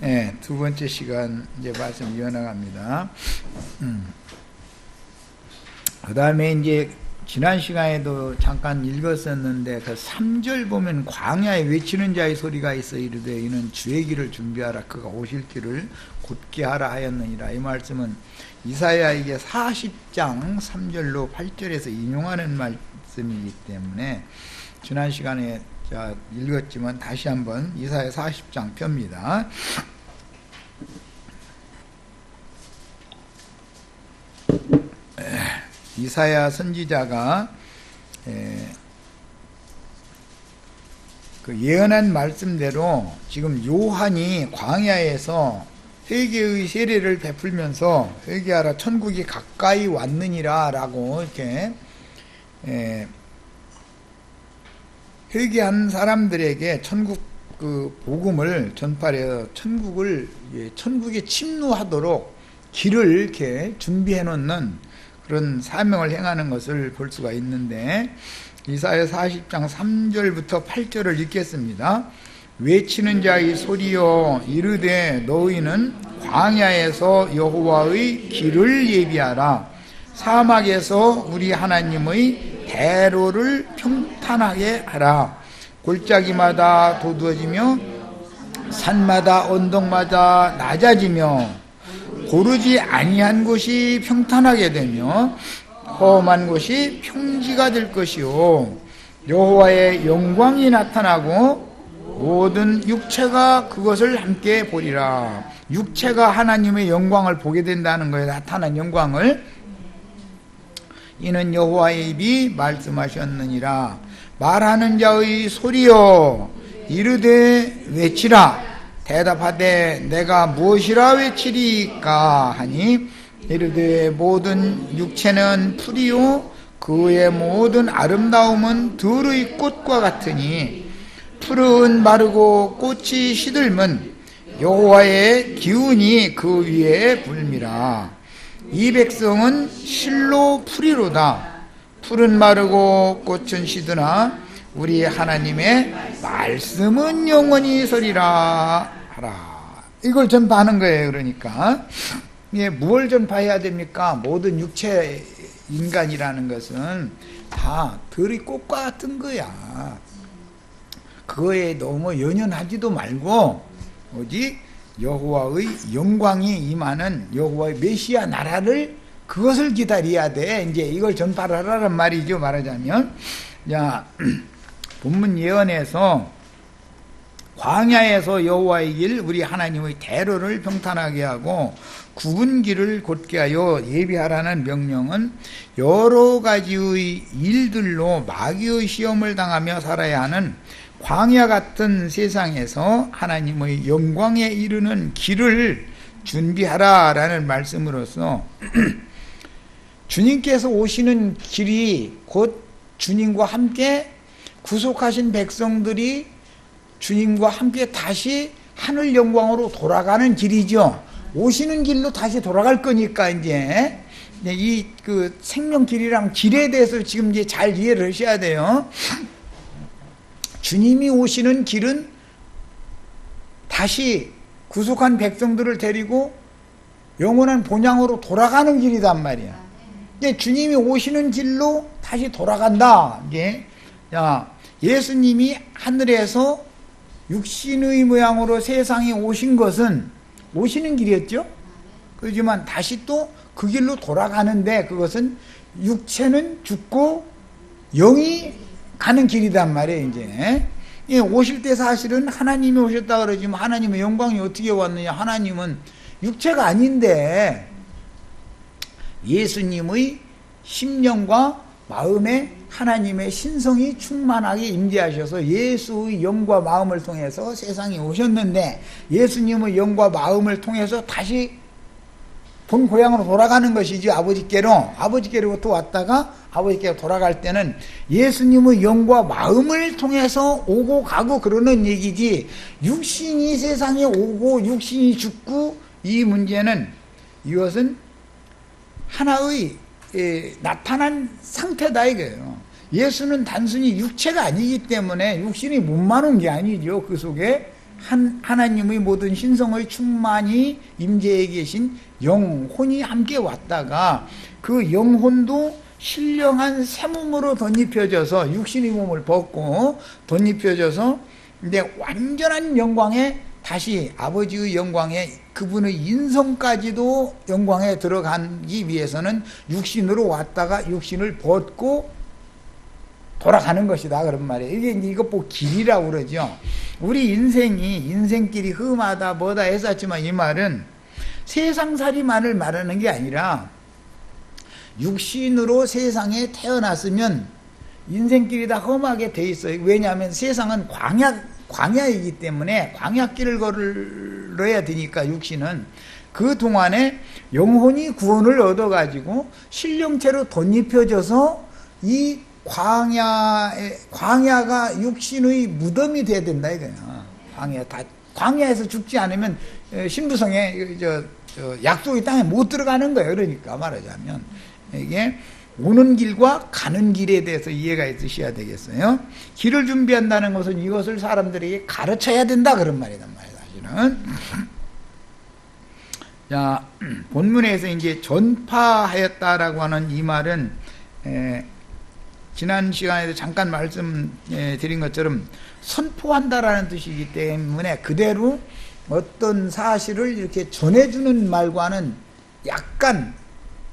예, 두 번째 시간 이제 말씀 이어나갑니다. 그 다음에 이제 지난 시간에도 잠깐 읽었었는데 그 3절 보면 광야에 외치는 자의 소리가 있어 이르되 이는 주의 길을 준비하라 그가 오실 길을 곧게 하라 하였느니라. 이 말씀은 이사야에게 40장 3절로 8절에서 인용하는 말씀이기 때문에 지난 시간에 읽었지만 다시 한번 이사야 40장 펴입니다. 이사야 선지자가 그 예언한 말씀대로 지금 요한이 광야에서 회개의 세례를 베풀면서 회개하라 천국이 가까이 왔느니라 라고 이렇게 회개한 사람들에게 천국 그 복음을 전파해서 천국에 침노하도록 길을 이렇게 준비해 놓는 그런 사명을 행하는 것을 볼 수가 있는데 이사야 40장 3절부터 8절을 읽겠습니다. 외치는 자의 소리여 이르되 너희는 광야에서 여호와의 길을 예비하라 사막에서 우리 하나님의 대로를 평탄하게 하라. 골짜기마다 도두어지며 산마다 언덕마다 낮아지며 고르지 아니한 곳이 평탄하게 되며 험한 곳이 평지가 될 것이요 여호와의 영광이 나타나고 모든 육체가 그것을 함께 보리라. 육체가 하나님의 영광을 보게 된다는 거예요. 나타난 영광을. 이는 여호와의 입이 말씀하셨느니라. 말하는 자의 소리여 이르되 외치라. 대답하되 내가 무엇이라 외치리까 하니 이르되 모든 육체는 풀이요 그의 모든 아름다움은 들의 꽃과 같으니 풀은 마르고 꽃이 시들면 여호와의 기운이 그 위에 불미라. 이 백성은 실로 풀이로다. 풀은 마르고 꽃은 시드나 우리 하나님의 말씀은 영원히 서리라 하라. 이걸 전파하는 거예요. 그러니까 이게 무엇을 전파해야 됩니까? 모든 육체 인간이라는 것은 다 들의 꽃과 같은 거야. 그거에 너무 연연하지도 말고 오직 여호와의 영광이 임하는 여호와의 메시아 나라를 그것을 기다려야 돼. 이제 이걸 전파를 하라는 말이죠. 말하자면 자 본문 예언에서 광야에서 여호와의 길 우리 하나님의 대로를 평탄하게 하고 굽은 길을 곧게 하여 예비하라는 명령은 여러 가지의 일들로 마귀의 시험을 당하며 살아야 하는 광야 같은 세상에서 하나님의 영광에 이르는 길을 준비하라라는 말씀으로서 주님께서 오시는 길이 곧 주님과 함께 구속하신 백성들이 주님과 함께 다시 하늘 영광으로 돌아가는 길이죠. 오시는 길로 다시 돌아갈 거니까 이제 이 그 생명길이랑 길에 대해서 지금 이제 잘 이해를 하셔야 돼요. 주님이 오시는 길은 다시 구속한 백성들을 데리고 영원한 본향으로 돌아가는 길이단 말이야. 근데 주님이 오시는 길로 다시 돌아간다. 이게 예수님이 하늘에서 육신의 모양으로 세상에 오신 것은 오시는 길이었죠. 그렇지만 다시 또 그 길로 돌아가는데 그것은 육체는 죽고 영이 가는 길이단 말이에요. 이제 오실 때 사실은 하나님이 오셨다 그러지만 하나님의 영광이 어떻게 왔느냐. 하나님은 육체가 아닌데 예수님의 심령과 마음에 하나님의 신성이 충만하게 임재하셔서 예수의 영과 마음을 통해서 세상에 오셨는데 예수님의 영과 마음을 통해서 다시 본 고향으로 돌아가는 것이지. 아버지께로부터 왔다가 아버지께로 돌아갈 때는 예수님의 영과 마음을 통해서 오고 가고 그러는 얘기지 육신이 세상에 오고 육신이 죽고 이 문제는 이것은 하나의 나타난 상태다 이거예요. 예수는 단순히 육체가 아니기 때문에 육신이 몸만 온 게 아니죠. 그 속에 하나님의 모든 신성의 충만이 임재해 계신 영혼이 함께 왔다가 그 영혼도 신령한 새 몸으로 덧입혀져서 육신의 몸을 벗고 덧입혀져서 이제 완전한 영광에 다시 아버지의 영광에 그분의 인성까지도 영광에 들어가기 위해서는 육신으로 왔다가 육신을 벗고 돌아가는 것이다 그런 말이에요. 이게 이것 보고 길이라고 그러죠. 우리 인생길이 험하다 뭐다 했었지만 이 말은 세상살이만을 말하는 게 아니라 육신으로 세상에 태어났으면 인생길이 다 험하게 돼 있어요. 왜냐하면 세상은 광야이기 때문에 광야길을 걸어야 되니까 육신은 그 동안에 영혼이 구원을 얻어가지고 신령체로 덧입혀져서 이 광야가 육신의 무덤이 돼야 된다 이거야. 광야에서 죽지 않으면 신부성에 약속의 땅에 못 들어가는 거예요. 그러니까 말하자면 이게 오는 길과 가는 길에 대해서 이해가 있으셔야 되겠어요. 길을 준비한다는 것은 이것을 사람들에게 가르쳐야 된다 그런 말이란 말이에요. 사실은. 자, 본문에서 이제 전파하였다라고 하는 이 말은 지난 시간에도 잠깐 말씀드린 것처럼 선포한다라는 뜻이기 때문에 그대로 어떤 사실을 이렇게 전해주는 말과는 약간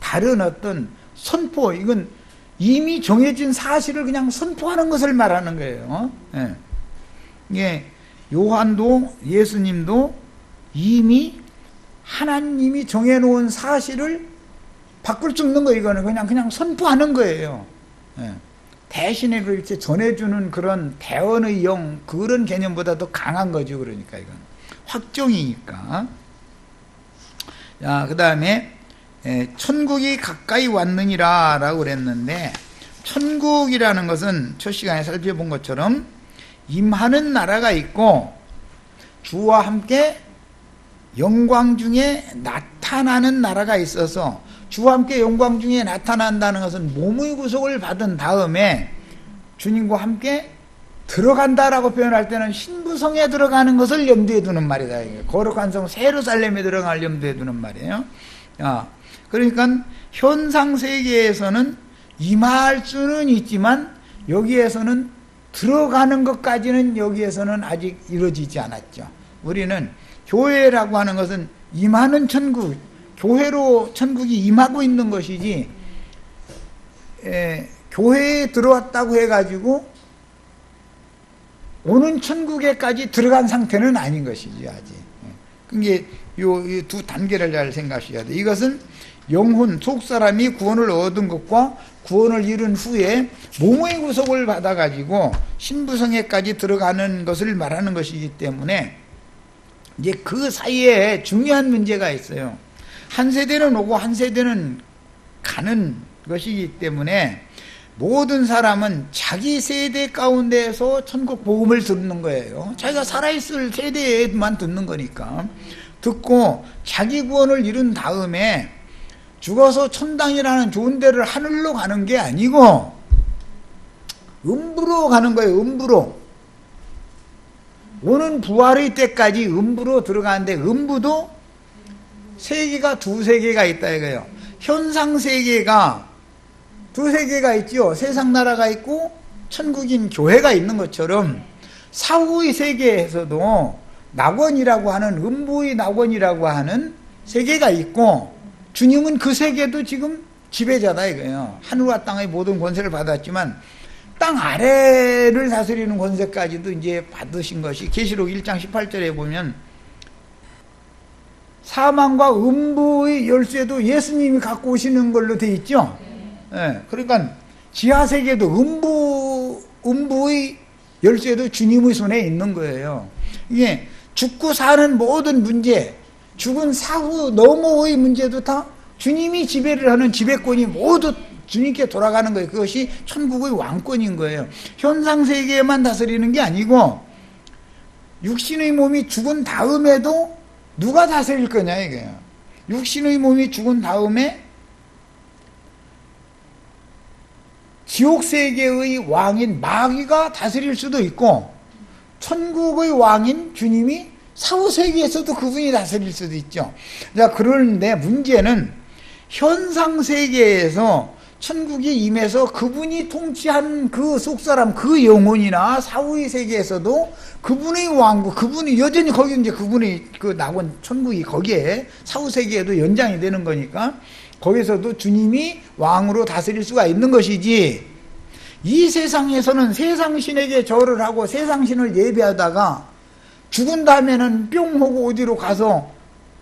다른 어떤 선포, 이건 이미 정해진 사실을 그냥 선포하는 것을 말하는 거예요. 예. 요한도 예수님도 이미 하나님이 정해놓은 사실을 바꿀 수 없는 거예요. 이거는 그냥 선포하는 거예요. 예. 대신에 그렇게 전해주는 그런 대언의 영, 그런 개념보다 더 강한 거죠. 그러니까 이건 확정이니까. 자, 그 다음에 천국이 가까이 왔느니라 라고 그랬는데, 천국이라는 것은 첫 시간에 살펴본 것처럼 임하는 나라가 있고 주와 함께 영광 중에 나타나는 나라가 있어서, 주와 함께 영광 중에 나타난다는 것은 몸의 구속을 받은 다음에 주님과 함께 들어간다라고 표현할 때는 신부성에 들어가는 것을 염두에 두는 말이다. 거룩한 성 예루살렘에 들어갈 염두에 두는 말이에요. 그러니까 현상 세계에서는 임할 수는 있지만 여기에서는 들어가는 것까지는 여기에서는 아직 이루어지지 않았죠. 우리는 교회라고 하는 것은 임하는 천국, 교회로 천국이 임하고 있는 것이지, 교회에 들어왔다고 해가지고 오는 천국에까지 들어간 상태는 아닌 것이지 아직. 그게 이 두 단계를 잘 생각하셔야 돼. 이것은 영혼, 속사람이 구원을 얻은 것과 구원을 이룬 후에 몸의 구속을 받아가지고 신부성에까지 들어가는 것을 말하는 것이기 때문에 이제 그 사이에 중요한 문제가 있어요. 한 세대는 오고 한 세대는 가는 것이기 때문에 모든 사람은 자기 세대 가운데에서 천국 복음을 듣는 거예요. 자기가 살아있을 세대에만 듣는 거니까. 듣고 자기 구원을 이룬 다음에 죽어서 천당이라는 좋은 데를 하늘로 가는 게 아니고 음부로 가는 거예요. 음부로. 오는 부활의 때까지 음부로 들어가는데, 음부도 세계가 두 세계가 있다 이거예요. 현상 세계가 두 세계가 있죠. 세상 나라가 있고 천국인 교회가 있는 것처럼 사후의 세계에서도 낙원이라고 하는, 음부의 낙원이라고 하는 세계가 있고, 주님은 그 세계도 지금 지배자다 이거예요. 하늘과 땅의 모든 권세를 받았지만 땅 아래를 다스리는 권세까지도 이제 받으신 것이 계시록 1장 18절에 보면 사망과 음부의 열쇠도 예수님이 갖고 오시는 걸로 돼 있죠. 그러니까 지하세계도 음부의 열쇠도 주님의 손에 있는 거예요. 이게 죽고 사는 모든 문제, 죽은 사후 너머의 문제도 다 주님이 지배를 하는 지배권이 모두 주님께 돌아가는 거예요. 그것이 천국의 왕권인 거예요. 현상세계에만 다스리는 게 아니고 육신의 몸이 죽은 다음에도 누가 다스릴 거냐 이거예요. 육신의 몸이 죽은 다음에 지옥세계의 왕인 마귀가 다스릴 수도 있고, 천국의 왕인 주님이 사후세계에서도 그분이 다스릴 수도 있죠. 자, 그런데 문제는 현상세계에서 천국이 임해서 그분이 통치한 그 속사람, 그 영혼이나 사후의 세계에서도 그분의 왕국, 그분이 여전히 거기 이제 그분의 그 낙원 천국이 거기에 사후세계에도 연장이 되는 거니까 거기서도 주님이 왕으로 다스릴 수가 있는 것이지, 이 세상에서는 세상신에게 절을 하고 세상신을 예배하다가 죽은 다음에는 뿅 하고 어디로 가서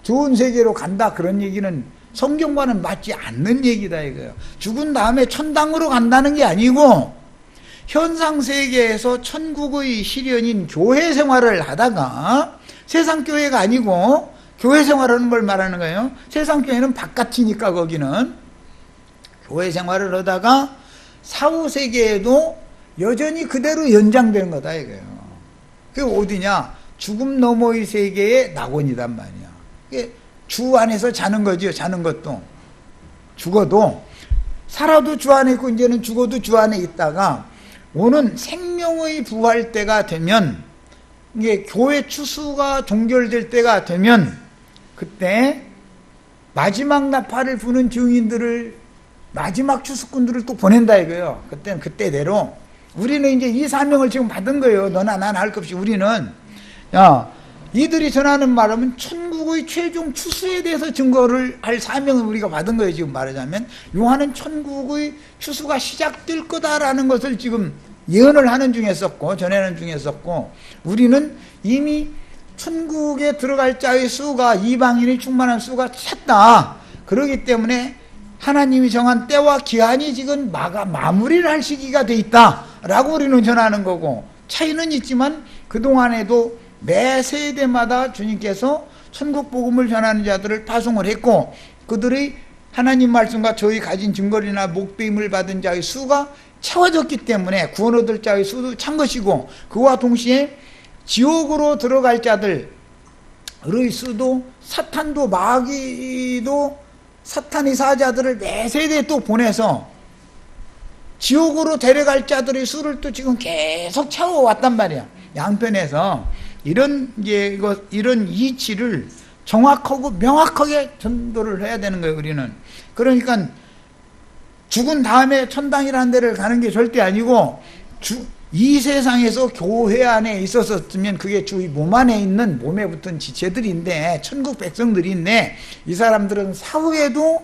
좋은 세계로 간다, 그런 얘기는 성경과는 맞지 않는 얘기다 이거예요. 죽은 다음에 천당으로 간다는 게 아니고 현상세계에서 천국의 실현인 교회 생활을 하다가, 세상 교회가 아니고 교회 생활하는 걸 말하는 거예요. 세상 교회는 바깥이니까 거기는. 교회 생활을 하다가 사후세계에도 여전히 그대로 연장되는 거다 이거예요. 그게 어디냐? 죽음 너머의 세계의 낙원이단 말이야. 이게 주 안에서 자는 거죠. 자는 것도. 죽어도, 살아도 주 안에 있고 이제는 죽어도 주 안에 있다가 오는 생명의 부활 때가 되면, 이게 교회 추수가 종결될 때가 되면 그때 마지막 나팔을 부는 증인들을, 마지막 추수꾼들을 또 보낸다 이거예요. 그때는 그때대로. 우리는 이제 이 사명을 지금 받은 거예요. 너나 나나 할 것 없이 우리는. 야, 이들이 전하는 말하면 천국의 최종 추수에 대해서 증거를 할 사명을 우리가 받은 거예요. 지금 말하자면 요한은 천국의 추수가 시작될 거다라는 것을 지금 예언을 하는 중에 썼고 전하는 중에 썼고, 우리는 이미 천국에 들어갈 자의 수가, 이방인이 충만한 수가 찼다. 그렇기 때문에 하나님이 정한 때와 기한이 지금 마무리를 할 시기가 돼 있다라고 우리는 전하는 거고, 차이는 있지만 그동안에도 매 세대마다 주님께서 천국 복음을 전하는 자들을 파송을 했고, 그들의 하나님 말씀과 저희 가진 증거리나 목배임을 받은 자의 수가 채워졌기 때문에 구원 얻을 자의 수도 찬 것이고, 그와 동시에 지옥으로 들어갈 자들의 수도, 사탄도 마귀도 사탄의 사자들을 매 세대에 또 보내서 지옥으로 데려갈 자들의 수를 또 지금 계속 채워왔단 말이야. 양편에서 이런 이치를 정확하고 명확하게 전도를 해야 되는 거예요, 우리는. 그러니까 죽은 다음에 천당이라는 데를 가는 게 절대 아니고, 이 세상에서 교회 안에 있었으면 그게 주위 몸 안에 있는, 몸에 붙은 지체들인데, 천국 백성들인데, 이 사람들은 사후에도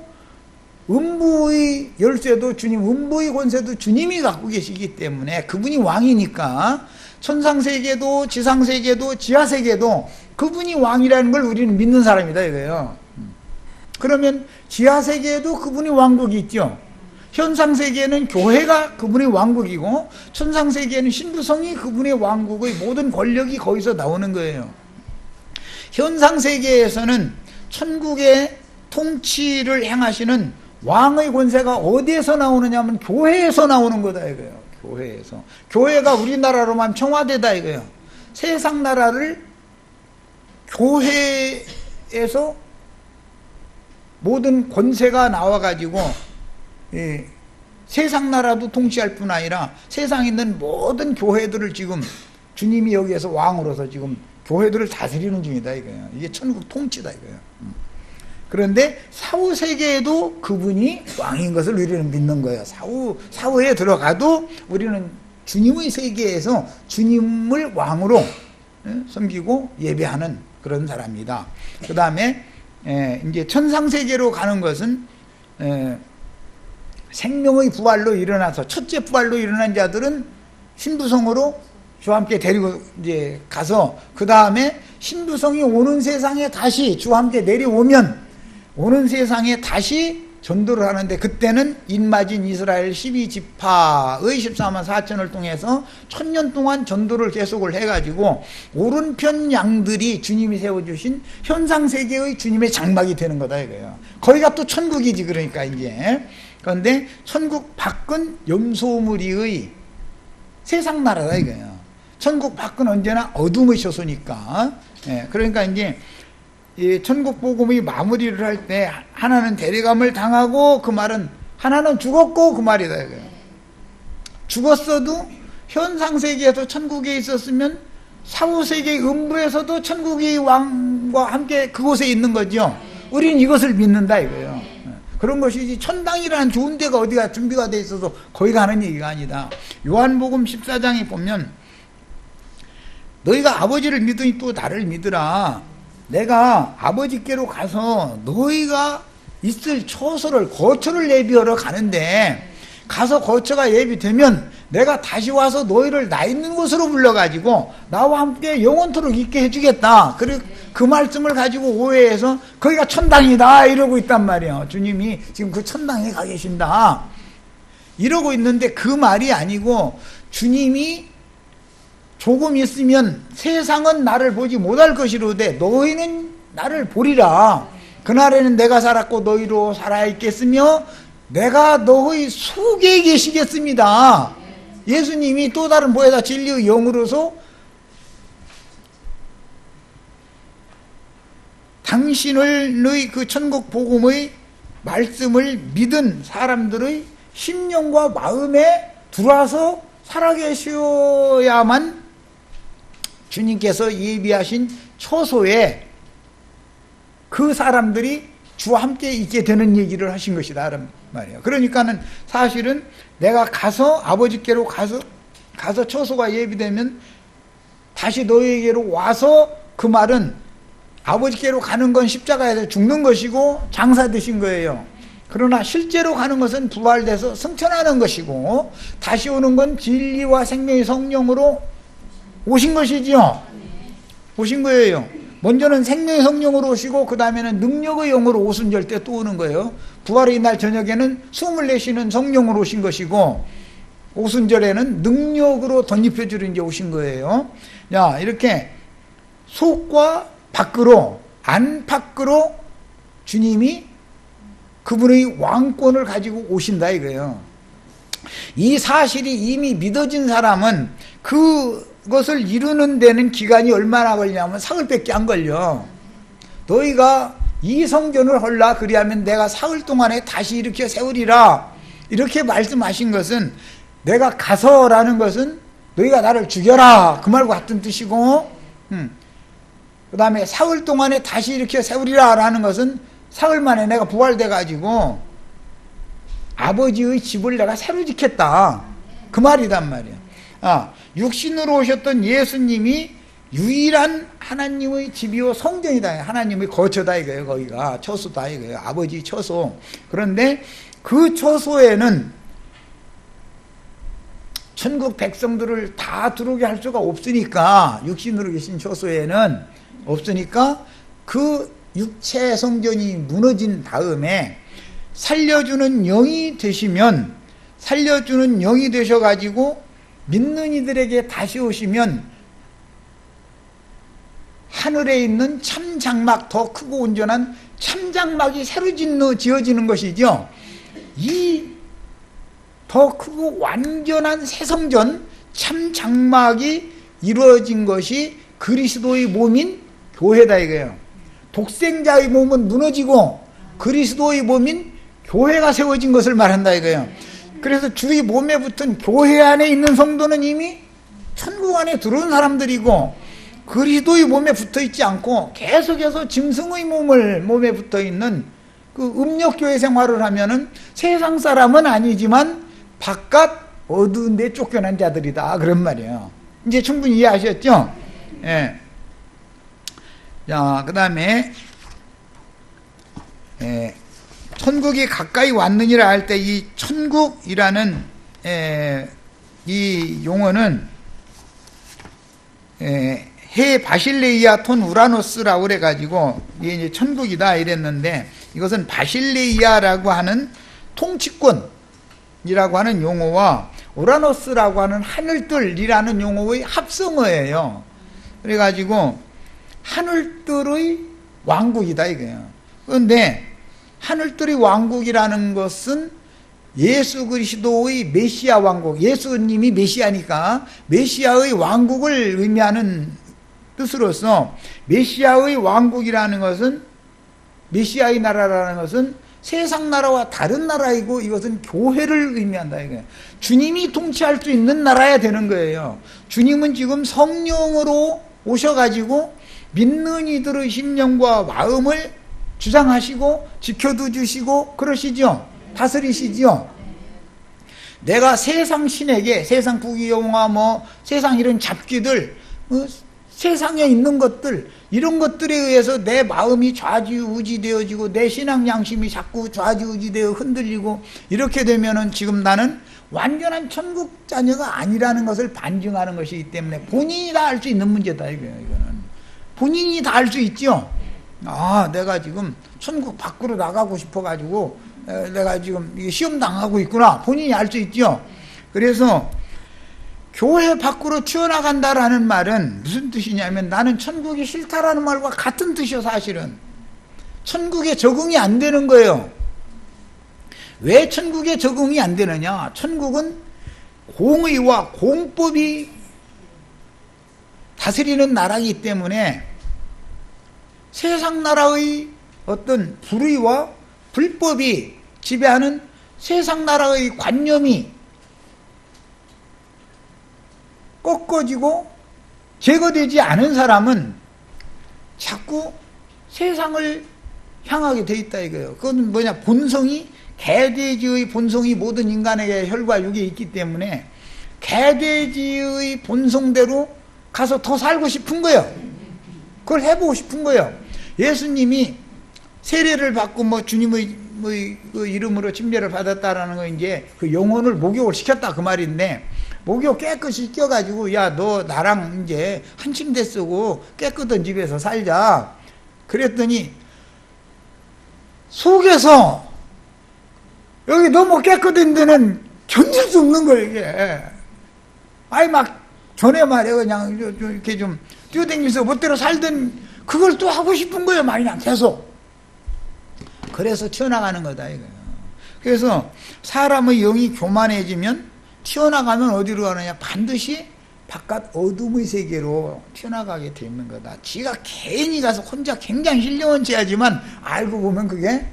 음부의 열쇠도 주님, 음부의 권세도 주님이 갖고 계시기 때문에, 그분이 왕이니까 천상세계도 지상세계도 지하세계도 그분이 왕이라는 걸 우리는 믿는 사람이다 이거예요. 그러면 지하세계에도 그분이 왕국이 있죠. 현상세계에는 교회가 그분의 왕국이고, 천상세계에는 신부성이 그분의 왕국의 모든 권력이 거기서 나오는 거예요. 현상세계에서는 천국의 통치를 행하시는 왕의 권세가 어디에서 나오느냐 하면 교회에서 나오는 거다 이거예요. 교회에서. 교회가 우리나라로만 청와대다 이거예요. 세상 나라를 교회에서 모든 권세가 나와가지고 세상 나라도 통치할 뿐 아니라 세상에 있는 모든 교회들을 지금 주님이 여기에서 왕으로서 지금 교회들을 다스리는 중이다 이거예요. 이게 천국 통치다 이거예요. 그런데 사후 세계에도 그분이 왕인 것을 우리는 믿는 거예요. 사후에 들어가도 우리는 주님의 세계에서 주님을 왕으로 섬기고 예배하는 그런 사람이다. 그 다음에 이제 천상 세계로 가는 것은 생명의 부활로 일어나서, 첫째 부활로 일어난 자들은 신부성으로 주와 함께 데리고 이제 가서, 그 다음에 신부성이 오는 세상에 다시 주와 함께 내려오면 오는 세상에 다시 전도를 하는데, 그때는 인마진 이스라엘 12지파의 14만 4천을 통해서 1000년 동안 전도를 계속을 해가지고 오른편 양들이 주님이 세워주신 현상세계의 주님의 장막이 되는 거다 이거예요. 거기가 또 천국이지. 그러니까 이제 그런데 천국 밖은 염소무리의 세상 나라다 이거예요. 천국 밖은 언제나 어둠의 처소니까. 그러니까 이제 이 천국 복음의 마무리를 할 때 하나는 대리감을 당하고, 그 말은 하나는 죽었고 그 말이다 이거예요. 죽었어도 현상세계에서 천국에 있었으면 사후세계 음부에서도 천국의 왕과 함께 그곳에 있는 거죠. 우리는 이것을 믿는다 이거예요. 그런 것이지 천당이라는 좋은 데가 어디가 준비가 돼 있어서 거기 가는 얘기가 아니다. 요한복음 14장에 보면 너희가 아버지를 믿으니 또 나를 믿으라. 내가 아버지께로 가서 너희가 있을 처소를 거처를 예비하러 가는데 가서 거처가 예비되면 내가 다시 와서 너희를 나 있는 곳으로 불러가지고 나와 함께 영원토록 있게 해주겠다. 그리고 그 말씀을 가지고 오해해서 거기가 천당이다 이러고 있단 말이에요. 주님이 지금 그 천당에 가 계신다 이러고 있는데 그 말이 아니고 주님이 조금 있으면 세상은 나를 보지 못할 것이로되 너희는 나를 보리라. 그날에는 내가 살았고 너희로 살아있겠으며 내가 너희 속에 계시겠습니다. 예수님이 또 다른 보혜사 진리의 영으로서 당신의 그 천국 복음의 말씀을 믿은 사람들의 심령과 마음에 들어와서 살아계셔야만 주님께서 예비하신 처소에 그 사람들이 주와 함께 있게 되는 얘기를 하신 것이다 말이에요. 그러니까는 사실은 내가 가서 아버지께로 가서 처소가 예비되면 다시 너희에게로 와서, 그 말은 아버지께로 가는 건 십자가에서 죽는 것이고 장사되신 거예요. 그러나 실제로 가는 것은 부활돼서 승천하는 것이고 다시 오는 건 진리와 생명의 성령으로 오신 것이지요. 오신 거예요. 먼저는 생명의 성령으로 오시고 그 다음에는 능력의 영으로 오순절 때 또 오는 거예요. 부활의 날 저녁에는 숨을 내쉬는 성령으로 오신 것이고 오순절에는 능력으로 덧입혀 주는 이제 오신 거예요. 야, 이렇게 속과 밖으로, 안팎으로 주님이 그분의 왕권을 가지고 오신다 이거예요. 이 사실이 이미 믿어진 사람은 그것을 이루는 데는 기간이 얼마나 걸리냐면 사흘밖에 안 걸려. 너희가 이 성전을 헐라 그리하면 내가 사흘 동안에 다시 일으켜 세우리라. 이렇게 말씀하신 것은 내가 가서라는 것은 너희가 나를 죽여라 그 말과 같은 뜻이고, 그 다음에 사흘 동안에 다시 일으켜 세우리라 라는 것은 사흘 만에 내가 부활돼 가지고 아버지의 집을 내가 새로 짓겠다 그 말이단 말이야. 육신으로 오셨던 예수님이 유일한 하나님의 집이요 성전이다. 하나님의 거처다 이거예요. 거기가 처소다 이거예요. 아버지 처소. 그런데 그 처소에는 천국 백성들을 다 들어오게 할 수가 없으니까, 육신으로 계신 처소에는 없으니까 그 육체 성전이 무너진 다음에 살려주는 영이 되시면, 살려주는 영이 되셔가지고 믿는 이들에게 다시 오시면 하늘에 있는 참장막, 더 크고 온전한 참장막이 새로 지어지는 것이죠. 이 더 크고 완전한 새 성전 참장막이 이루어진 것이 그리스도의 몸인 교회다 이거예요. 독생자의 몸은 무너지고 그리스도의 몸인 교회가 세워진 것을 말한다 이거예요. 그래서 주의 몸에 붙은 교회 안에 있는 성도는 이미 천국 안에 들어온 사람들이고, 그리스도의 몸에 붙어있지 않고 계속해서 짐승의 몸에 붙어있는 그 음력교회 생활을 하면은 세상 사람은 아니지만 바깥 어두운 데 쫓겨난 자들이다 그런 말이에요. 이제 충분히 이해하셨죠? 예. 자, 그 다음에 천국이 가까이 왔느니라 할 때 이 천국이라는 이 용어는 해 바실레이아 톤 우라노스라고 그래가지고 이게 이제 천국이다 이랬는데, 이것은 바실레이아라고 하는 통치권이라고 하는 용어와 우라노스라고 하는 하늘들이라는 용어의 합성어예요. 그래가지고 하늘들의 왕국이다 이거예요. 그런데 하늘들의 왕국이라는 것은 예수 그리스도의 메시아 왕국, 예수님이 메시아니까 메시아의 왕국을 의미하는 뜻으로서, 메시아의 왕국이라는 것은, 메시아의 나라라는 것은 세상 나라와 다른 나라이고 이것은 교회를 의미한다 이거예요. 주님이 통치할 수 있는 나라야 되는 거예요. 주님은 지금 성령으로 오셔가지고 믿는 이들의 심령과 마음을 주장하시고 지켜도 주시고 그러시죠. 다스리시죠. 내가 세상 신에게, 세상 부귀영화 세상 이런 잡기들, 세상에 있는 것들, 이런 것들에 의해서 내 마음이 좌지우지되어지고 내 신앙 양심이 자꾸 좌지우지되어 흔들리고 이렇게 되면은 지금 나는 완전한 천국 자녀가 아니라는 것을 반증하는 것이기 때문에 본인이 다 알 수 있는 문제다 이거예요. 이거는 본인이 다 알 수 있죠. 아, 내가 지금 천국 밖으로 나가고 싶어가지고 내가 지금 시험 당하고 있구나. 본인이 알 수 있죠. 그래서 교회 밖으로 튀어나간다라는 말은 무슨 뜻이냐면 나는 천국이 싫다라는 말과 같은 뜻이요. 사실은 천국에 적응이 안 되는 거예요. 왜 천국에 적응이 안 되느냐? 천국은 공의와 공법이 다스리는 나라이기 때문에 세상 나라의 어떤 불의와 불법이 지배하는 세상 나라의 관념이 꺾어지고 제거되지 않은 사람은 자꾸 세상을 향하게 돼 있다 이거예요. 그건 뭐냐? 본성이, 개돼지의 본성이 모든 인간에게 혈과 육에 있기 때문에 개돼지의 본성대로 가서 더 살고 싶은 거예요. 그걸 해보고 싶은 거예요. 예수님이 세례를 받고 주님의 그 이름으로 침례를 받았다라는 거 이제 그 영혼을 목욕을 시켰다 그 말인데, 목욕 깨끗이 시켜가지고 야, 너 나랑 이제 한 침대 쓰고 깨끗한 집에서 살자 그랬더니 속에서 여기 너무 깨끗한 데는 견딜 수 없는 거예요 이게. 아이 막 전에 말이야 그냥 이렇게 좀 뛰어다니면서 멋대로 살던 그걸 또 하고 싶은 거예요 그냥 계속. 그래서 튀어나가는 거다 이거예요. 그래서 사람의 영이 교만해지면 튀어나가면 어디로 가느냐? 반드시 바깥 어둠의 세계로 튀어나가게 돼 있는 거다. 지가 괜히 가서 혼자 굉장히 힐링은 해야지만 알고 보면 그게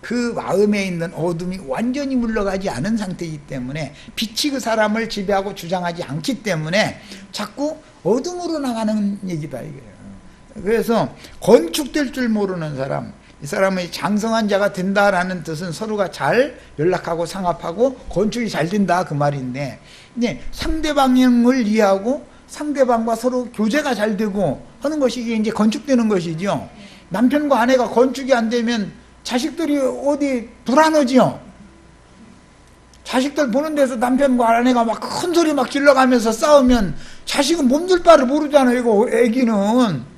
그 마음에 있는 어둠이 완전히 물러가지 않은 상태이기 때문에 빛이 그 사람을 지배하고 주장하지 않기 때문에 자꾸 어둠으로 나가는 얘기다 이거예요. 그래서 건축될 줄 모르는 사람, 이 사람의 장성한 자가 된다라는 뜻은 서로가 잘 연락하고 상합하고 건축이 잘 된다 그 말인데, 상대방을 이해하고 상대방과 서로 교제가 잘 되고 하는 것이 이제 건축되는 것이죠. 남편과 아내가 건축이 안 되면 자식들이 어디 불안하지요. 자식들 보는 데서 남편과 아내가 막 큰 소리 막 질러가면서 싸우면 자식은 몸둘 바를 모르잖아요. 이거 애기는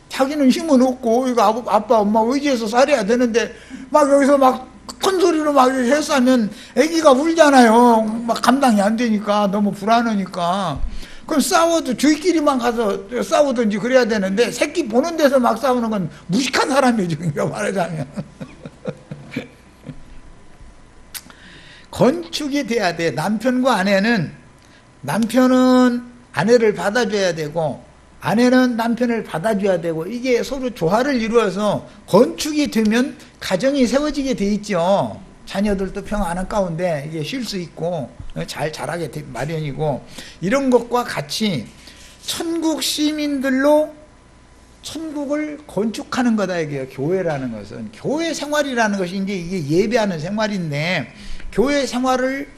자기는 힘은 없고 이거 아빠 엄마 의지해서 살아야 되는데 막 여기서 막 큰 소리로 막 해싸면 애기가 울잖아요. 막 감당이 안 되니까 너무 불안하니까. 그럼 싸워도 저희끼리만 가서 싸우든지 그래야 되는데 새끼 보는 데서 막 싸우는 건 무식한 사람이죠. 말하자면. 건축이 돼야 돼. 남편과 아내는 아내를 받아줘야 되고 아내는 남편을 받아줘야 되고 이게 서로 조화를 이루어서 건축이 되면 가정이 세워지게 돼 있죠. 자녀들도 평안한 가운데 이게 쉴 수 있고 잘 자라게 마련이고, 이런 것과 같이 천국 시민들로 천국을 건축하는 거다 이게요. 교회라는 것은 교회 생활이라는 것이 이제 이게 예배하는 생활인데, 교회 생활을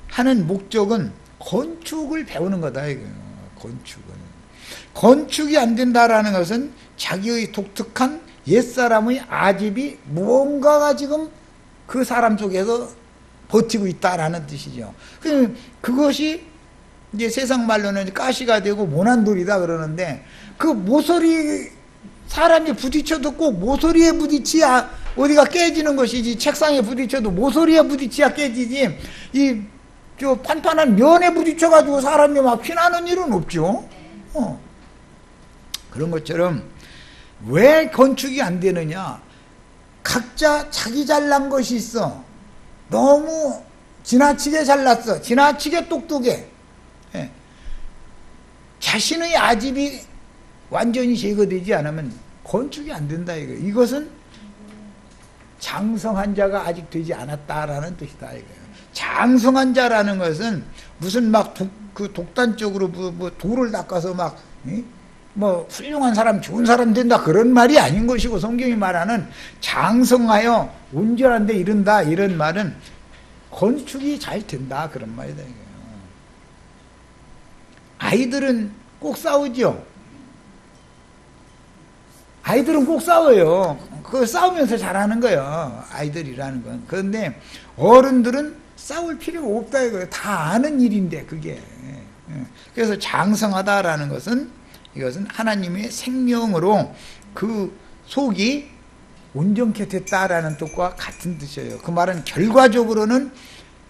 하는 목적은 건축을 배우는 거다 이거예요. 건축이 안 된다라는 것은 자기의 독특한 옛사람의 아집이 무언가가 지금 그 사람 속에서 버티고 있다라는 뜻이죠. 그것이 이제 세상 말로는 가시가 되고 모난돌이다 그러는데, 그 모서리 사람이 부딪혀도 꼭 모서리에 부딪혀야 어디가 깨지는 것이지, 책상에 부딪혀도 모서리에 부딪혀야 깨지지 저 판판한 면에 부딪혀가지고 사람이 막 피나는 일은 없죠. 그런 것처럼 왜 건축이 안 되느냐? 각자 자기 잘난 것이 있어. 너무 지나치게 잘났어. 지나치게 똑똑해. 자신의 아집이 완전히 제거되지 않으면 건축이 안 된다 이거. 이것은 장성한 자가 아직 되지 않았다라는 뜻이다 이거예요. 장성한 자라는 것은 무슨 막 독단적으로 뭐 돌을 닦아서 막 뭐 훌륭한 사람, 좋은 사람 된다 그런 말이 아닌 것이고, 성경이 말하는 장성하여 온전한 데 이른다 이런 말은 건축이 잘 된다 그런 말이다 이거예요. 아이들은 꼭 싸우죠. 아이들은 꼭 싸워요. 그거 싸우면서 잘하는 거예요, 아이들이라는 건. 그런데 어른들은 싸울 필요가 없다 이거예요. 다 아는 일인데 그게. 그래서 장성하다라는 것은, 이것은 하나님의 생명으로 그 속이 온전케 됐다라는 뜻과 같은 뜻이에요. 그 말은 결과적으로는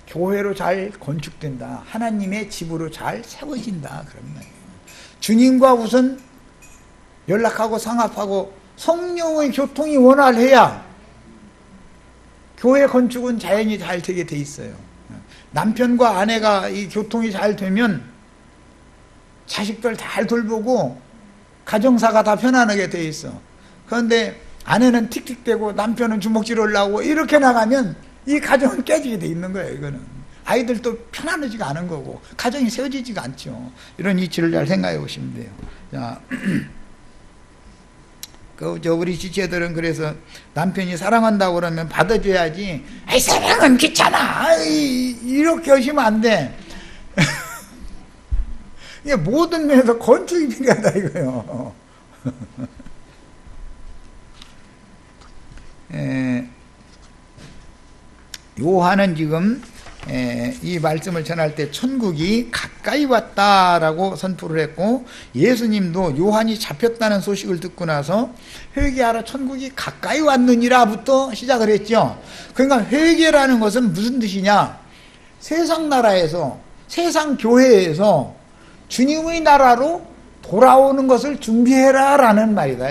교회로 잘 건축된다, 하나님의 집으로 잘 세워진다 그런 말이에요. 주님과 우선 연락하고 상합하고 성령의 교통이 원활해야 교회 건축은 자연히 잘 되게 돼 있어요. 남편과 아내가 이 교통이 잘 되면 자식들 잘 돌보고 가정사가 다 편안하게 돼 있어. 그런데 아내는 틱틱대고 남편은 주먹질을 하고 이렇게 나가면 이 가정은 깨지게 돼 있는 거예요. 이거는 아이들도 편안하지가 않은 거고 가정이 세워지지가 않죠. 이런 이치를 잘 생각해 보시면 돼요. 자, 우리 지체들은 그래서 남편이 사랑한다고 그러면 받아줘야지. 아이, 사랑은 귀찮아, 이렇게 하시면 안 돼. 이게 모든 면에서 건축이 필요하다 이거요. 요한은 지금 이 말씀을 전할 때 천국이 가까이 왔다라고 선포를 했고, 예수님도 요한이 잡혔다는 소식을 듣고 나서 회개하라, 천국이 가까이 왔느니라부터 시작을 했죠. 그러니까 회개라는 것은 무슨 뜻이냐, 세상 나라에서, 세상 교회에서 주님의 나라로 돌아오는 것을 준비해라 라는 말이다.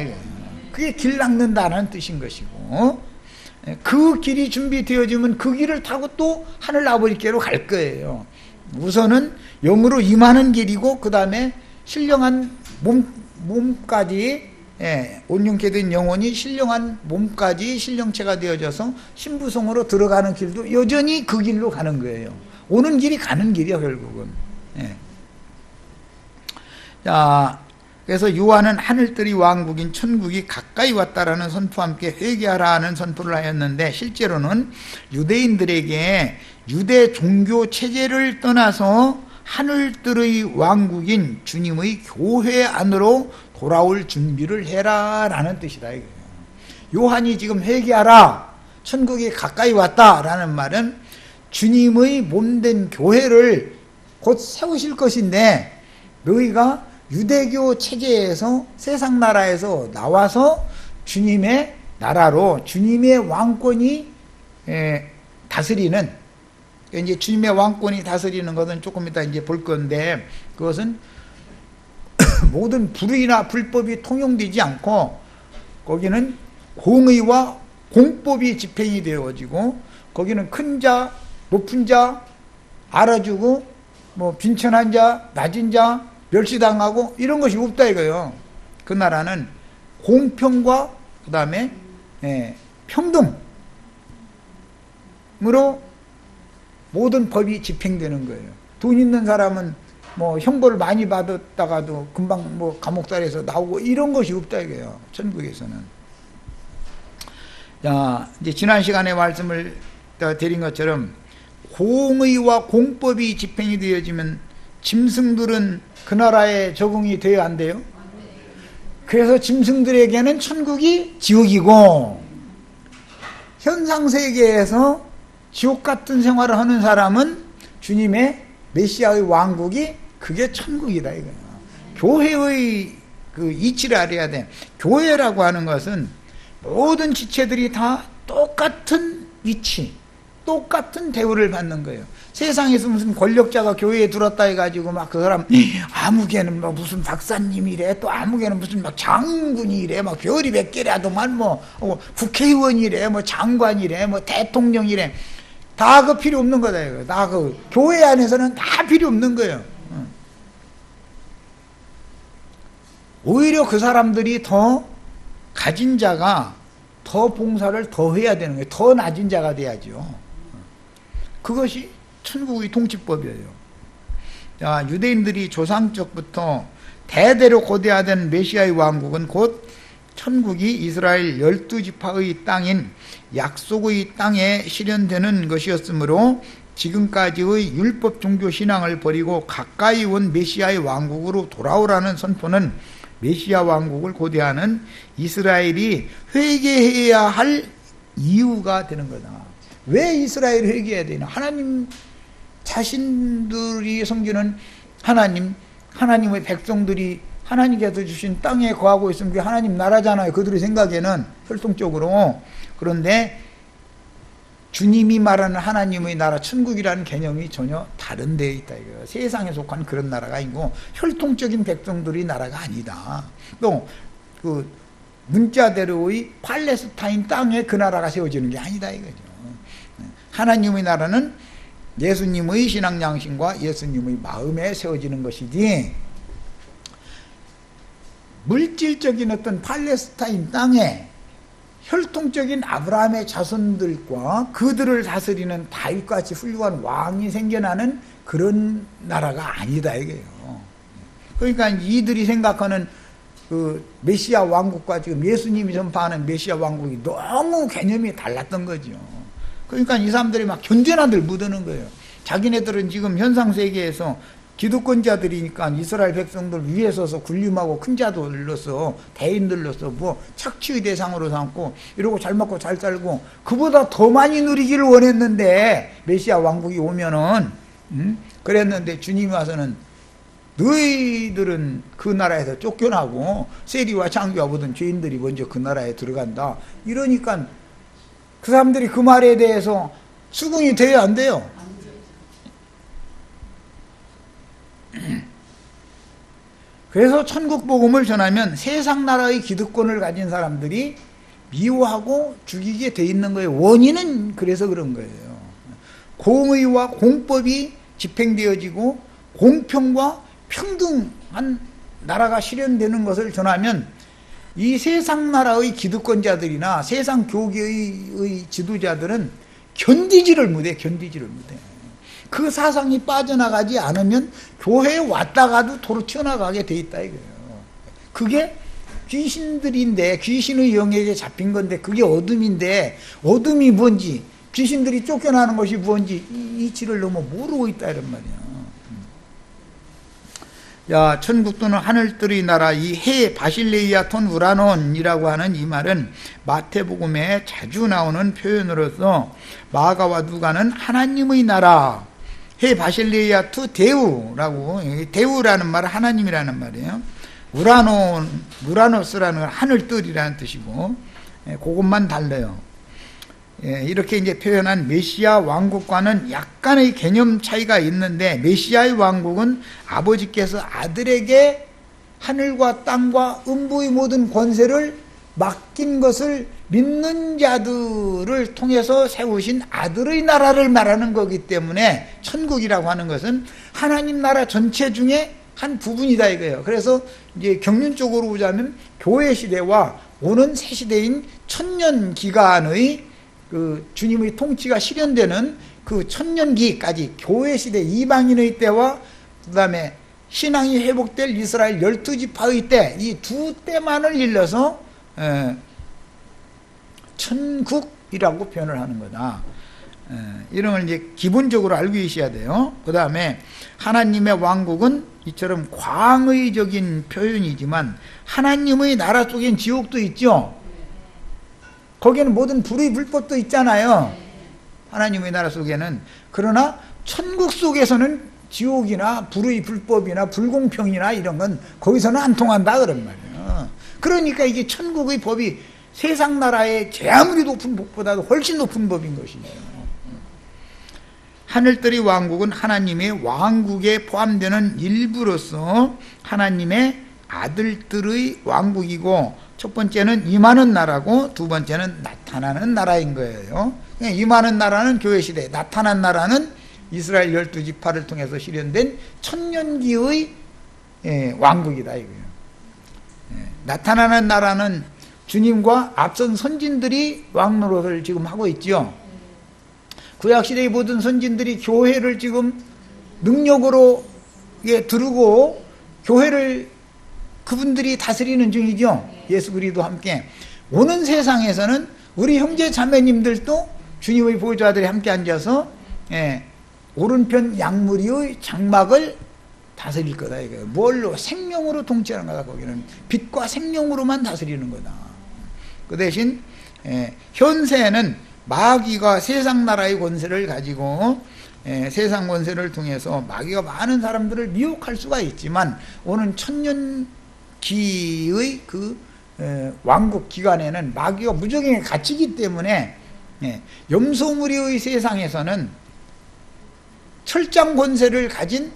그게 길 닦는다는 뜻인 것이고, 그 길이 준비되어지면 그 길을 타고 또 하늘 아버지께로 갈 거예요. 우선은 영으로 임하는 길이고, 그 다음에 신령한 몸까지, 온전케 된 영혼이 신령한 몸까지 신령체가 되어져서 신부성으로 들어가는 길도 여전히 그 길로 가는 거예요. 오는 길이 가는 길이야 결국은. 자, 그래서 요한은 하늘들이 왕국인 천국이 가까이 왔다라는 선포와 함께 회개하라는 선포를 하였는데, 실제로는 유대인들에게 유대 종교 체제를 떠나서 하늘들의 왕국인 주님의 교회 안으로 돌아올 준비를 해라 라는 뜻이다 이거예요. 요한이 지금 회개하라, 천국이 가까이 왔다라는 말은 주님의 몸된 교회를 곧 세우실 것인데, 너희가 유대교 체제에서 세상 나라에서 나와서 주님의 나라로, 주님의 왕권이 다스리는, 이제 주님의 왕권이 다스리는 것은 조금 이따 이제 볼 건데, 그것은 모든 불의나 불법이 통용되지 않고 거기는 공의와 공법이 집행이 되어지고, 거기는 큰 자, 높은 자 알아주고, 뭐 빈천한 자, 낮은 자 멸시당하고 이런 것이 없다 이거예요. 그 나라는 공평과 그 다음에 평등으로 모든 법이 집행되는 거예요. 돈 있는 사람은 뭐 형벌을 많이 받았다가도 금방 뭐 감옥살에서 나오고 이런 것이 없다 이거예요, 천국에서는. 자, 이제 지난 시간에 말씀을 드린 것처럼 공의와 공법이 집행이 되어지면 짐승들은 그 나라에 적응이 돼야 안 돼요? 그래서 짐승들에게는 천국이 지옥이고, 현상세계에서 지옥 같은 생활을 하는 사람은 주님의 메시아의 왕국이 그게 천국이다 이거예요. 교회의 그 이치를 알아야 돼. 교회라고 하는 것은 모든 지체들이 다 똑같은 위치, 똑같은 대우를 받는 거예요. 세상에서 무슨 권력자가 교회에 들었다 해가지고 막 그 사람 아무개는 뭐 무슨 박사님이래, 또 아무개는 무슨 막 장군이래, 막 별이 몇 개라도만 뭐 국회의원이래, 뭐 장관이래, 뭐 대통령이래, 다 그 필요 없는 거다 이거. 다 그 교회 안에서는 다 필요 없는 거예요. 오히려 그 사람들이 더 가진 자가 더 봉사를 더 해야 되는 거예요. 더 낮은 자가 돼야죠. 그것이 천국의 통치법이에요. 자, 유대인들이 조상적부터 대대로 고대하던 메시아의 왕국은 곧 천국이 이스라엘 12지파의 땅인 약속의 땅에 실현되는 것이었으므로 지금까지의 율법 종교 신앙을 버리고 가까이 온 메시아의 왕국으로 돌아오라는 선포는 메시아 왕국을 고대하는 이스라엘이 회개해야 할 이유가 되는 거다. 왜 이스라엘이 회개해야 되나? 하나님 자신들이 섬기는 하나님의 백성들이 하나님께서 주신 땅에 거하고 있으면 그게 하나님 나라잖아요. 그들의 생각에는 혈통적으로. 그런데 주님이 말하는 하나님의 나라, 천국이라는 개념이 전혀 다른 데에 있다 이거예요. 세상에 속한 그런 나라가 아니고 혈통적인 백성들의 나라가 아니다. 또 그 문자대로의 팔레스타인 땅에 그 나라가 세워지는 게 아니다 이거죠. 하나님의 나라는 예수님의 신앙 양심과 예수님의 마음에 세워지는 것이지, 물질적인 어떤 팔레스타인 땅에 혈통적인 아브라함의 자손들과 그들을 다스리는 다윗같이 훌륭한 왕이 생겨나는 그런 나라가 아니다 이거예요. 그러니까 이들이 생각하는 그 메시아 왕국과 지금 예수님이 전파하는 메시아 왕국이 너무 개념이 달랐던 거죠. 그러니까 이 사람들이 막 견제나들 묻는 거예요. 자기네들은 지금 현상세계에서 기득권자들이니까 이스라엘 백성들 위에 서서 군림하고 큰 자들로서 대인들로서 뭐 착취의 대상으로 삼고 이러고 잘 먹고 잘 살고 그보다 더 많이 누리기를 원했는데 메시아 왕국이 오면은 그랬는데 주님이 와서는 너희들은 그 나라에서 쫓겨나고 세리와 창기와 모든 죄인들이 먼저 그 나라에 들어간다. 이러니까 그 사람들이 그 말에 대해서 수긍이 돼요 안 돼요? 그래서 천국 복음을 전하면 세상 나라의 기득권을 가진 사람들이 미워하고 죽이게 돼 있는 거예요. 원인은 그래서 그런 거예요. 공의와 공법이 집행되어지고 공평과 평등한 나라가 실현되는 것을 전하면 이 세상 나라의 기득권자들이나 세상 교계의 지도자들은 견디지를 못해. 그 사상이 빠져나가지 않으면 교회에 왔다가도 도로 튀어나가게 돼 있다 이거예요. 그게 귀신들인데, 귀신의 영역에 잡힌 건데 그게 어둠인데, 어둠이 뭔지, 귀신들이 쫓겨나는 것이 뭔지 이치를 너무 모르고 있다 이런 말이야. 야, 천국 또는 하늘들의 나라, 이 해 바실레이아 톤 우라논이라고 하는 이 말은 마태복음에 자주 나오는 표현으로서 마가와 누가는 하나님의 나라, 해 바실레이아 투 데우라고, 데우라는 말은 하나님이라는 말이에요. 우라노스라는 하늘뜰이라는 뜻이고, 그것만 달라요. 이렇게 이제 표현한 메시아 왕국과는 약간의 개념 차이가 있는데, 메시아의 왕국은 아버지께서 아들에게 하늘과 땅과 음부의 모든 권세를 맡긴 것을 믿는 자들을 통해서 세우신 아들의 나라를 말하는 거기 때문에 천국이라고 하는 것은 하나님 나라 전체 중에 한 부분이다 이거예요. 그래서 이제 경륜적으로 보자면 교회 시대와 오는 새 시대인 천년 기간의 그 주님의 통치가 실현되는 그 천년기까지 교회 시대 이방인의 때와 그 다음에 신앙이 회복될 이스라엘 12지파의 때, 이 두 때만을 일러서 천국이라고 표현을 하는 거다. 이런 걸 이제 기본적으로 알고 계셔야 돼요. 그 다음에 하나님의 왕국은 이처럼 광의적인 표현이지만 하나님의 나라 속엔 지옥도 있죠. 거기에는 모든 불의 불법도 있잖아요. 하나님의 나라 속에는. 그러나 천국 속에서는 지옥이나 불의 불법이나 불공평이나 이런 건 거기서는 안 통한다 그런 말이에요. 그러니까 이게 천국의 법이 세상 나라의 제 아무리 높은 법보다도 훨씬 높은 법인 것이죠. 하늘들의 왕국은 하나님의 왕국에 포함되는 일부로서 하나님의 아들들의 왕국이고, 첫 번째는 임하는 나라고 두 번째는 나타나는 나라인 거예요. 임하는 나라는 교회시대, 나타난 나라는 이스라엘 12지파를 통해서 실현된 천년기의 왕국이다 이거예요. 나타나는 나라는 주님과 앞선 선진들이 왕 노릇을 지금 하고 있죠. 구약시대의 모든 선진들이 교회를 지금 능력으로 두르고 교회를 그분들이 다스리는 중이죠. 예수 그리스도와 함께. 오는 세상에서는 우리 형제 자매님들도 주님의 보좌들이 함께 앉아서 오른편 양무리의 장막을 다스릴 거다 이거예요. 뭘로? 생명으로 통치하는 거다. 거기는 빛과 생명으로만 다스리는 거다. 그 대신 현세는 마귀가 세상 나라의 권세를 가지고 세상 권세를 통해서 마귀가 많은 사람들을 미혹할 수가 있지만 오는 천년기의 그 왕국 기간에는 마귀가 무적행에 갇히기 때문에 염소무리의 세상에서는 철장 권세를 가진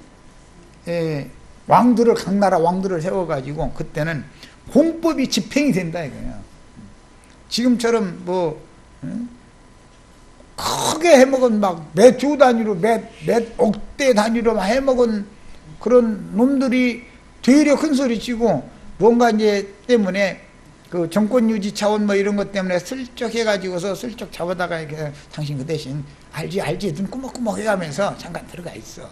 왕들을 각 나라 왕들을 세워가지고 그때는 공법이 집행이 된다 이거야. 지금처럼 뭐 크게 해먹은 막 몇 조 단위로 몇 억대 단위로 막 해먹은 그런 놈들이 되려 큰 소리 치고 뭔가 이제 때문에 그 정권 유지 차원 뭐 이런 것 때문에 슬쩍 해가지고서 슬쩍 잡아다가 이렇게 당신 그 대신 알지 눈 꾸벅꾸벅 해가면서 잠깐 들어가 있어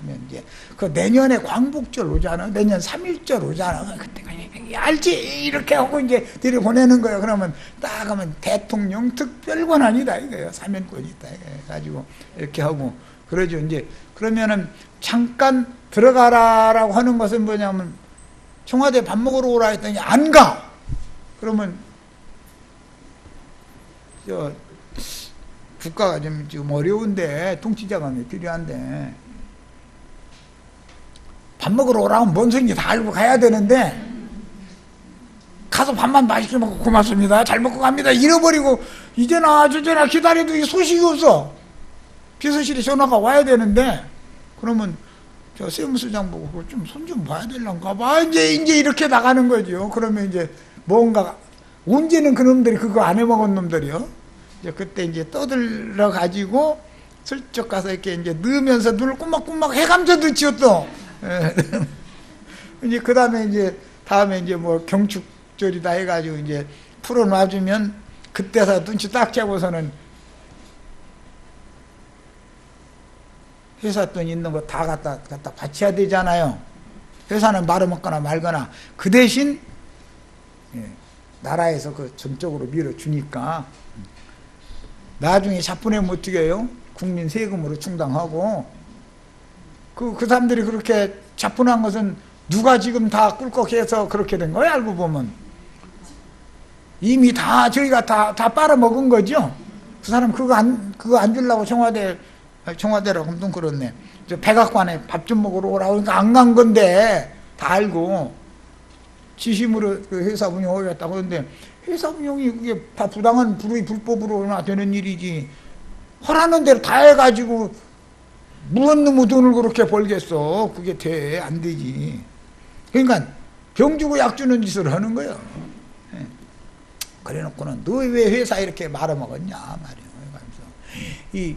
하면 이제 그 내년에 광복절 오잖아. 내년 3.1절 오잖아. 그때 그냥 알지 이렇게 하고 이제 들여보내는 거예요. 그러면 딱 하면 대통령 특별권 아니다 이거예요. 사면권이 있다 해가지고 이렇게 하고 그러죠. 이제 그러면은 잠깐 들어가라라고 하는 것은 뭐냐면 청와대 밥 먹으러 오라 했더니 안 가. 그러면 국가가 좀 지금 어려운데 통치자가 필요한데 밥 먹으러 오라면 뭔 소리인지 다 알고 가야 되는데 가서 밥만 맛있게 먹고 고맙습니다 잘 먹고 갑니다 잃어버리고 이제나 저제나 기다려도 소식이 없어. 비서실에 전화가 와야 되는데 그러면 저 세무서장 보고 좀 손 좀 봐야 될란가 봐. 이제 이렇게 나가는 거죠. 그러면 이제 뭔가 언제는 그놈들이 그거 안 해먹은 놈들이요. 이제 그때 이제 떠들러 가지고 슬쩍 가서 이렇게 이제 넣으면서 눈을 꾸벅꾸벅 해감져 넣지요 또. 이제 그 다음에 이제 뭐 경축절이다 해가지고 이제 풀어놔주면 그때서 눈치 딱 채고서는 회사 돈 있는 거 다 갖다 바쳐야 되잖아요. 회사는 말아먹거나 말거나 그 대신 나라에서 그 전적으로 밀어주니까 나중에 자본에 못 튀겨요. 국민 세금으로 충당하고 그 사람들이 그렇게 자본한 것은 누가 지금 다 꿀꺽해서 그렇게 된 거예요. 알고 보면 이미 다 저희가 다 빨아먹은 거죠. 그 사람 그거 안 주려고 청와대라고 하면 그렇네. 저 백악관에 밥 좀 먹으러 오라고 그러니까 안 간 건데 다 알고 지심으로 그 회사 운영하겠다고 하는데 회사 운영이 그게 다 부당한 불법으로나 되는 일이지. 허라는 대로 다 해가지고 무슨 놈의 돈을 그렇게 벌겠어. 그게 돼? 안 되지. 그러니까 병 주고 약 주는 짓을 하는 거예요. 그래 놓고는 너 왜 회사 이렇게 말아먹었냐 말이에요. 이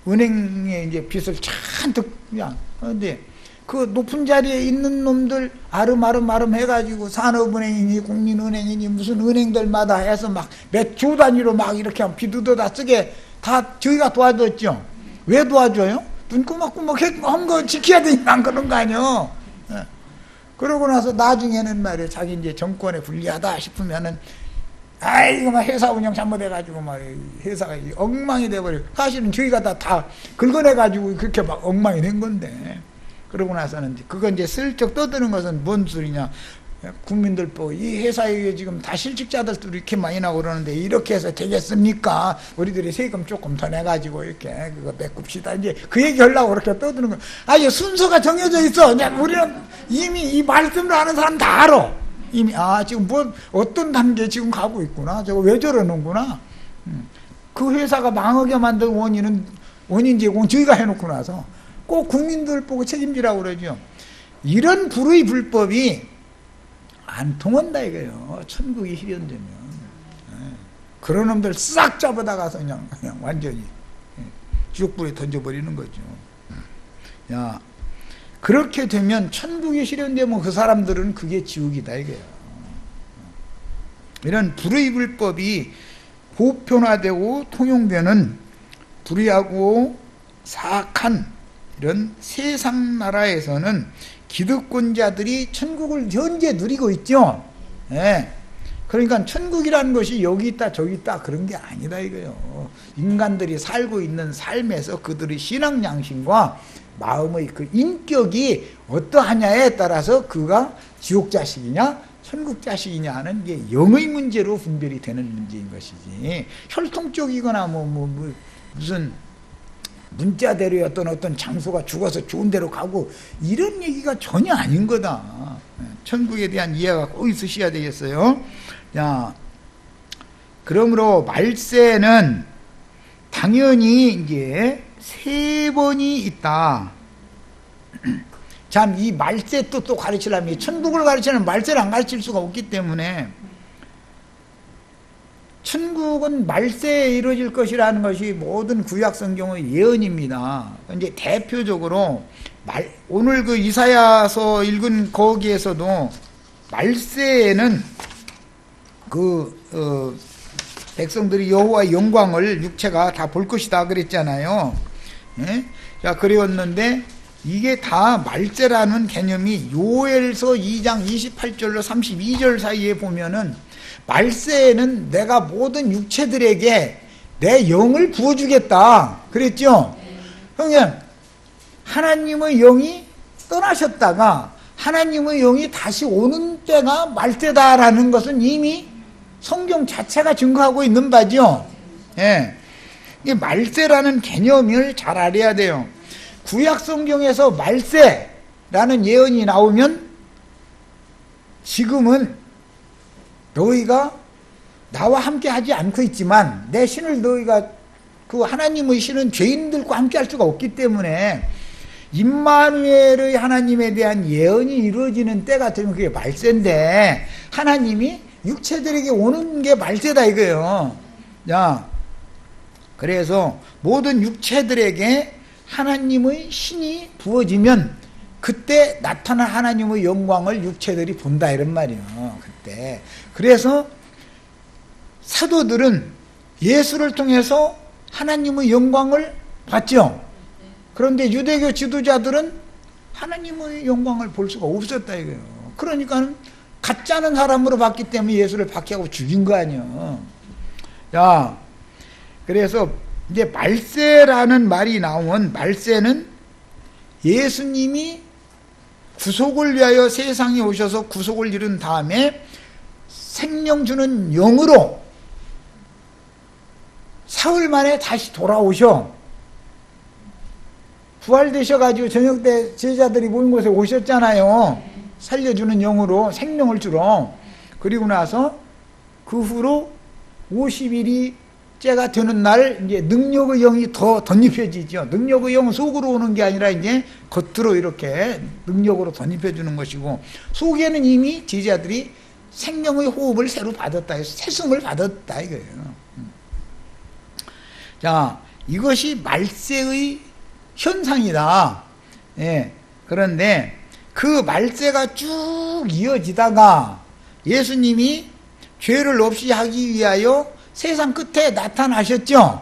은행에 이제 빚을 잔뜩 그냥 그런데 그 높은 자리에 있는 놈들 아름아름 해가지고 산업은행이니 국민은행이니 무슨 은행들마다 해서 막 몇 조 단위로 막 이렇게 빚얻어다 쓰게 다 저희가 도와줬죠. 왜 도와줘요? 눈 꾸벅꾸벅 한 거 지켜야 되니까 그런 거 아니요. 그러고 나서 나중에는 말이에요. 자기 이제 정권에 불리하다 싶으면은 이거 막 회사 운영 잘못해가지고 막 회사가 엉망이 돼버리고 사실은 저희가 다 긁어내가지고 그렇게 막 엉망이 된 건데 그러고 나서는 그건 이제 슬쩍 떠드는 것은 뭔 소리냐. 국민들 보고 이 회사에 지금 다 실직자들도 이렇게 많이 나고 그러는데 이렇게 해서 되겠습니까? 우리들이 세금 조금 더 내가지고 이렇게 그거 메꿉시다. 이제 그 얘기 하려고 그렇게 떠드는 거. 아니 순서가 정해져 있어. 그냥 우리는 이미 이 말씀을 아는 사람 다 알아. 이미 지금 뭐 어떤 단계에 지금 가고 있구나. 저거 왜 저러는구나. 그 회사가 망하게 만든 원인 제공은 저희가 해놓고 나서 꼭 국민들 보고 책임지라고 그러죠. 이런 불의 불법이 안 통한다 이거예요. 천국이 실현되면. 그런 놈들 싹 잡아다가서 그냥 완전히 지옥불에 던져버리는 거죠. 야, 그렇게 되면 천국이 실현되면 그 사람들은 그게 지옥이다 이거예요. 이런 불의 불법이 보편화되고 통용되는 불의하고 사악한 이런 세상 나라에서는 기득권자들이 천국을 현재 누리고 있죠. 예. 그러니까 천국이라는 것이 여기 있다 저기 있다 그런 게 아니다 이거예요. 인간들이 살고 있는 삶에서 그들의 신앙 양심과 마음의 그 인격이 어떠하냐에 따라서 그가 지옥 자식이냐 천국 자식이냐 하는 게 영의 문제로 분별이 되는 문제인 것이지, 혈통적이거나 무슨 문자대로 어떤 장소가 죽어서 좋은 데로 가고 이런 얘기가 전혀 아닌 거다. 천국에 대한 이해가 꼭 있으셔야 되겠어요. 자, 그러므로 말세는 당연히 이제 3번이 있다. 참, 이 말세 또 가르치려면, 천국을 가르치려면 말세를 안 가르칠 수가 없기 때문에, 천국은 말세에 이루어질 것이라는 것이 모든 구약 성경의 예언입니다. 이제 대표적으로 오늘 그 이사야서 읽은 거기에서도 말세에는 백성들이 여호와의 영광을 육체가 다 볼 것이다 그랬잖아요. 예? 자, 그랬는데 이게 다 말세라는 개념이 요엘서 2장 28절로 32절 사이에 보면은 말세에는 내가 모든 육체들에게 내 영을 부어주겠다 그랬죠. 그러니까 하나님의 영이 떠나셨다가 하나님의 영이 다시 오는 때가 말세다라는 것은 이미 성경 자체가 증거하고 있는 바죠. 예. 이 말세라는 개념을 잘 알아야 돼요. 구약 성경에서 말세라는 예언이 나오면 지금은 너희가 나와 함께 하지 않고 있지만 내 신을 너희가 그 하나님의 신은 죄인들과 함께 할 수가 없기 때문에 임마누엘의 하나님에 대한 예언이 이루어지는 때가 되면 그게 말세인데 하나님이 육체들에게 오는 게 말세다 이거예요. 자, 그래서 모든 육체들에게 하나님의 신이 부어지면 그때 나타난 하나님의 영광을 육체들이 본다 이런 말이에요. 그때. 그래서 사도들은 예수를 통해서 하나님의 영광을 봤죠. 그런데 유대교 지도자들은 하나님의 영광을 볼 수가 없었다 이거예요. 그러니까 가짜는 사람으로 봤기 때문에 예수를 박해하고 죽인 거 아니에요. 자, 그래서 이제 말세라는 말이 나온 말세는 예수님이 구속을 위하여 세상에 오셔서 구속을 이룬 다음에 생명 주는 영으로 사흘 만에 다시 돌아오셔. 부활되셔가지고 저녁 때 제자들이 모인 곳에 오셨잖아요. 살려주는 영으로 생명을 주러. 그리고 나서 그 후로 50일이 째가 되는 날 이제 능력의 영이 더 덧입혀지죠. 능력의 영은 속으로 오는 게 아니라 이제 겉으로 이렇게 능력으로 덧입혀 주는 것이고, 속에는 이미 제자들이 생명의 호흡을 새로 받았다 해서 새숨을 받았다 이거예요. 자, 이것이 말세의 현상이다. 예. 그런데 그 말세가 쭉 이어지다가 예수님이 죄를 없이 하기 위하여 세상 끝에 나타나셨죠.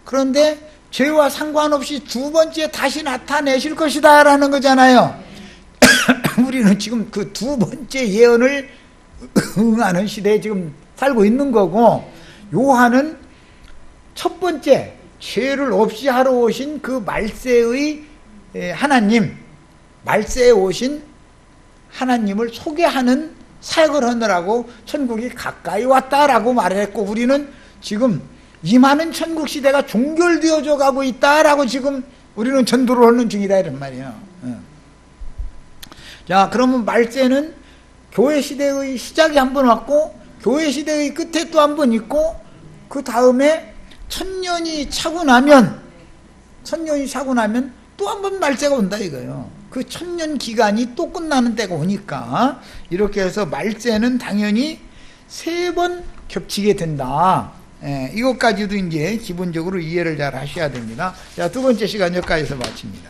그런데 죄와 상관없이 두 번째 다시 나타내실 것이다 라는 거잖아요. 우리는 지금 그 두 번째 예언을 응하는 시대에 지금 살고 있는 거고, 요한은 첫 번째 죄를 없이 하러 오신 그 말세의 하나님, 말세에 오신 하나님을 소개하는 사역을 하느라고 천국이 가까이 왔다라고 말했고, 우리는 지금 임하는 천국 시대가 종결되어져 가고 있다라고 지금 우리는 전도를 하는 중이다 이런 말이에요. 자, 그러면 말세는 교회 시대의 시작이 한 번 왔고 교회 시대의 끝에 또 한 번 있고, 그 다음에 천년이 차고 나면 또 한 번 말세가 온다 이거예요. 그 천년 기간이 또 끝나는 때가 오니까 이렇게 해서 말세는 당연히 3번 겹치게 된다. 예, 이것까지도 이제 기본적으로 이해를 잘 하셔야 됩니다. 자, 두 번째 시간 여기까지서 마칩니다.